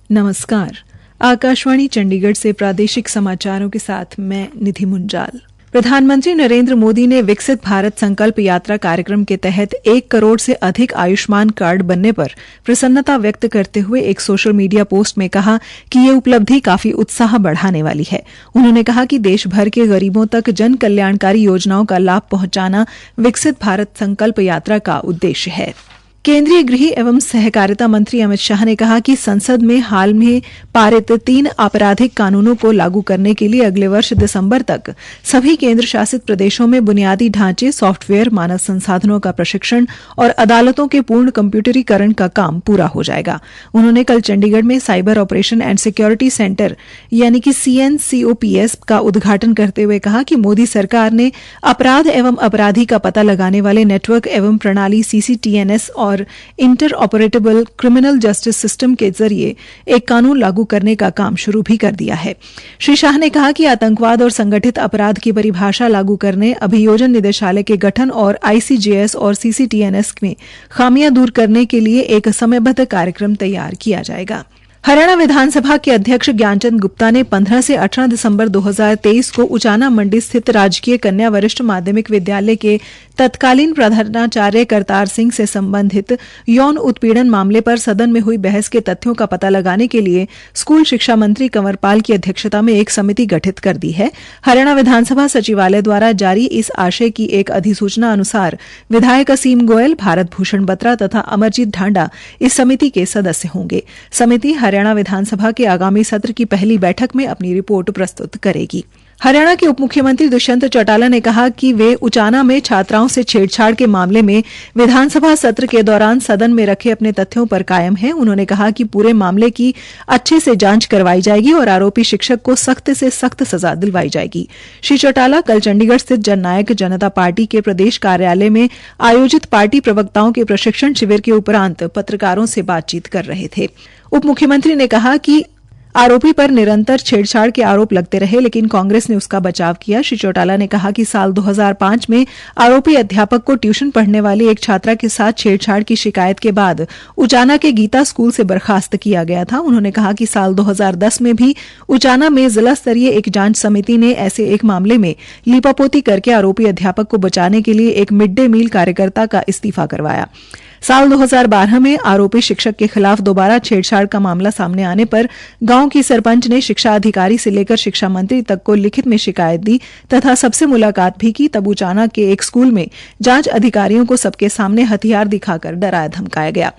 नमस्कार। आकाशवाणी चंडीगढ़ से प्रादेशिक समाचारों के साथ मैं निधि मुंजाल। प्रधानमंत्री नरेंद्र मोदी ने विकसित भारत संकल्प यात्रा कार्यक्रम के तहत 1 करोड़ से अधिक आयुष्मान कार्ड बनने पर प्रसन्नता व्यक्त करते हुए एक सोशल मीडिया पोस्ट में कहा कि ये उपलब्धि काफी उत्साह बढ़ाने वाली है। उन्होंने कहा कि देश भर के गरीबों तक जन कल्याणकारी योजनाओं का लाभ पहुंचाना विकसित भारत संकल्प यात्रा का उद्देश्य है। केंद्रीय गृह एवं सहकारिता मंत्री अमित शाह ने कहा कि संसद में हाल में पारित 3 आपराधिक कानूनों को लागू करने के लिए अगले वर्ष दिसंबर तक सभी केंद्र शासित प्रदेशों में बुनियादी ढांचे, सॉफ्टवेयर, मानव संसाधनों का प्रशिक्षण और अदालतों के पूर्ण कंप्यूटरीकरण का काम पूरा हो जाएगा। उन्होंने कल चंडीगढ़ में cyber operation and security centre यानी कि CNCOPS का उद्घाटन करते हुए कहा कि मोदी सरकार ने अपराध एवं अपराधी का पता लगाने वाले नेटवर्क एवं प्रणाली CCTNS और inter operable criminal justice system के जरिए एक कानून लागू करने का काम शुरू भी कर दिया है। श्री शाह ने कहा कि आतंकवाद और संगठित अपराध की परिभाषा लागू करने, अभियोजन निदेशालय के गठन और ICJS और CCTNS में खामियां दूर करने के लिए एक समयबद्ध कार्यक्रम तैयार किया जाएगा। हरियाणा विधानसभा के अध्यक्ष ज्ञानचंद गुप्ता ने 15 से 18 दिसंबर 2023 को उचाना मंडी स्थित राजकीय कन्या वरिष्ठ माध्यमिक विद्यालय के तत्कालीन प्रधानाचार्य करतार सिंह से संबंधित यौन उत्पीड़न मामले पर सदन में हुई बहस के तथ्यों का पता लगाने के लिए स्कूल शिक्षा मंत्री कंवरपाल की अध्यक्षता में एक समिति गठित कर दी है। हरियाणा विधानसभा सचिवालय द्वारा जारी इस आशय की एक अधिसूचना अनुसार विधायक असीम गोयल, भारत भूषण बत्रा तथा अमरजीत ढांडा इस समिति के सदस्य होंगे। समिति हरियाणा विधानसभा के आगामी सत्र की पहली बैठक में अपनी रिपोर्ट प्रस्तुत करेगी। हरियाणा के उप मुख्यमंत्री दुष्यंत चौटाला ने कहा कि वे उचाना में छात्राओं से छेड़छाड़ के मामले में विधानसभा सत्र के दौरान सदन में रखे अपने तथ्यों पर कायम हैं। उन्होंने कहा कि पूरे मामले की अच्छे से जांच करवाई जाएगी और आरोपी शिक्षक को सख्त से सख्त सजा दिलवाई जाएगी। श्री चौटाला कल चंडीगढ़ स्थित जननायक जनता पार्टी के प्रदेश कार्यालय में आयोजित पार्टी प्रवक्ताओं के प्रशिक्षण शिविर के उपरांत पत्रकारों से बातचीत कर रहे थे। उप मुख्यमंत्री ने कहा कि आरोपी पर निरंतर छेड़छाड़ के आरोप लगते रहे, लेकिन कांग्रेस ने उसका बचाव किया। श्री चौटाला ने कहा कि साल 2005 में आरोपी अध्यापक को ट्यूशन पढ़ने वाली एक छात्रा के साथ छेड़छाड़ की शिकायत के बाद उचाना के गीता स्कूल से बर्खास्त किया गया था। उन्होंने कहा कि साल 2010 में भी उचाना में जिला स्तरीय एक जांच समिति ने ऐसे एक मामले में लीपापोती करके आरोपी अध्यापक को बचाने के लिए एक मिड डे मील कार्यकर्ता का इस्तीफा करवाया। साल 2012 में आरोपी शिक्षक के खिलाफ दोबारा छेड़छाड़ का मामला सामने आने पर गांव की सरपंच ने शिक्षा अधिकारी से लेकर शिक्षा मंत्री तक को लिखित में शिकायत दी तथा सबसे मुलाकात भी की। तब उचाना के एक स्कूल में जांच अधिकारियों को सबके सामने हथियार दिखाकर डराया धमकाया गया।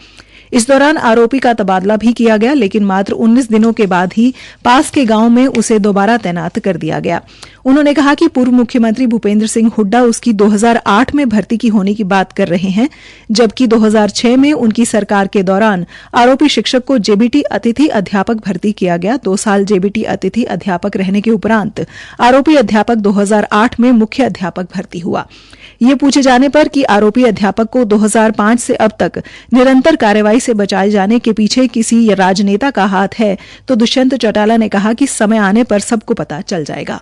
इस दौरान आरोपी का तबादला भी किया गया, लेकिन मात्र 19 दिनों के बाद ही पास के गांव में उसे दोबारा तैनात कर दिया गया। उन्होंने कहा कि पूर्व मुख्यमंत्री भूपेंद्र सिंह हुड्डा उसकी 2008 में भर्ती की होने की बात कर रहे हैं, जबकि 2006 में उनकी सरकार के दौरान आरोपी शिक्षक को जेबीटी अतिथि अध्यापक भर्ती किया गया। 2 साल जेबीटी अतिथि अध्यापक रहने के उपरांत आरोपी अध्यापक 2008 में मुख्य अध्यापक भर्ती हुआ। ये पूछे जाने पर कि आरोपी अध्यापक को 2005 से अब तक निरंतर कार्रवाई से बचाए जाने के पीछे किसी राजनेता का हाथ है, तो दुष्यंत चौटाला ने कहा कि समय आने पर सबको पता चल जाएगा।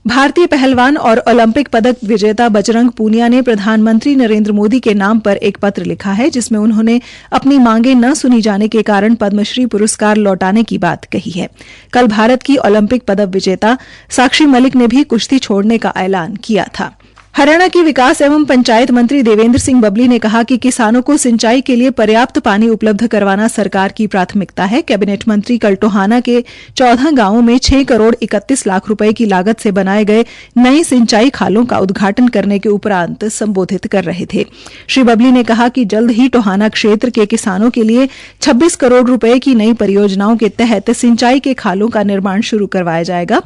भारतीय पहलवान और ओलंपिक पदक विजेता बजरंग पूनिया ने प्रधानमंत्री नरेंद्र मोदी के नाम पर एक पत्र लिखा है, जिसमें उन्होंने अपनी मांगे न सुनी जाने के कारण पद्मश्री पुरस्कार लौटाने की बात कही है। कल भारत की ओलंपिक पदक विजेता साक्षी मलिक ने भी कुश्ती छोड़ने का ऐलान किया था। हरियाणा के विकास एवं पंचायत मंत्री देवेंद्र सिंह बबली ने कहा कि किसानों को सिंचाई के लिए पर्याप्त पानी उपलब्ध करवाना सरकार की प्राथमिकता है। कैबिनेट मंत्री कल टोहाना के 14 गांवों में 6 करोड़ 31 लाख रुपए की लागत से बनाए गए नए सिंचाई खालों का उद्घाटन करने के उपरांत संबोधित कर रहे थे। श्री बबली ने कहा कि जल्द ही टोहाना क्षेत्र के किसानों के लिए 26 करोड़ रुपए की नई परियोजनाओं के तहत सिंचाई के खालों का निर्माण शुरू करवाया जाएगा।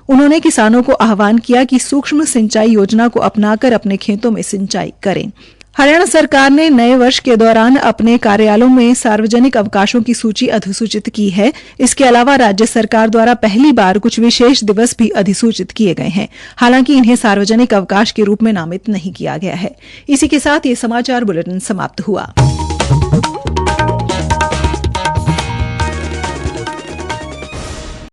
उन्होंने किसानों को आह्वान किया कि सूक्ष्म सिंचाई योजना को अपनाकर अपने खेतों में सिंचाई करें। हरियाणा सरकार ने नए वर्ष के दौरान अपने कार्यालयों में सार्वजनिक अवकाशों की सूची अधिसूचित की है। इसके अलावा राज्य सरकार द्वारा पहली बार कुछ विशेष दिवस भी अधिसूचित किए गए हैं। हालांकि इन्हें सार्वजनिक अवकाश के रूप में नामित नहीं किया गया है। इसी के साथ ये समाचार बुलेटिन समाप्त हुआ।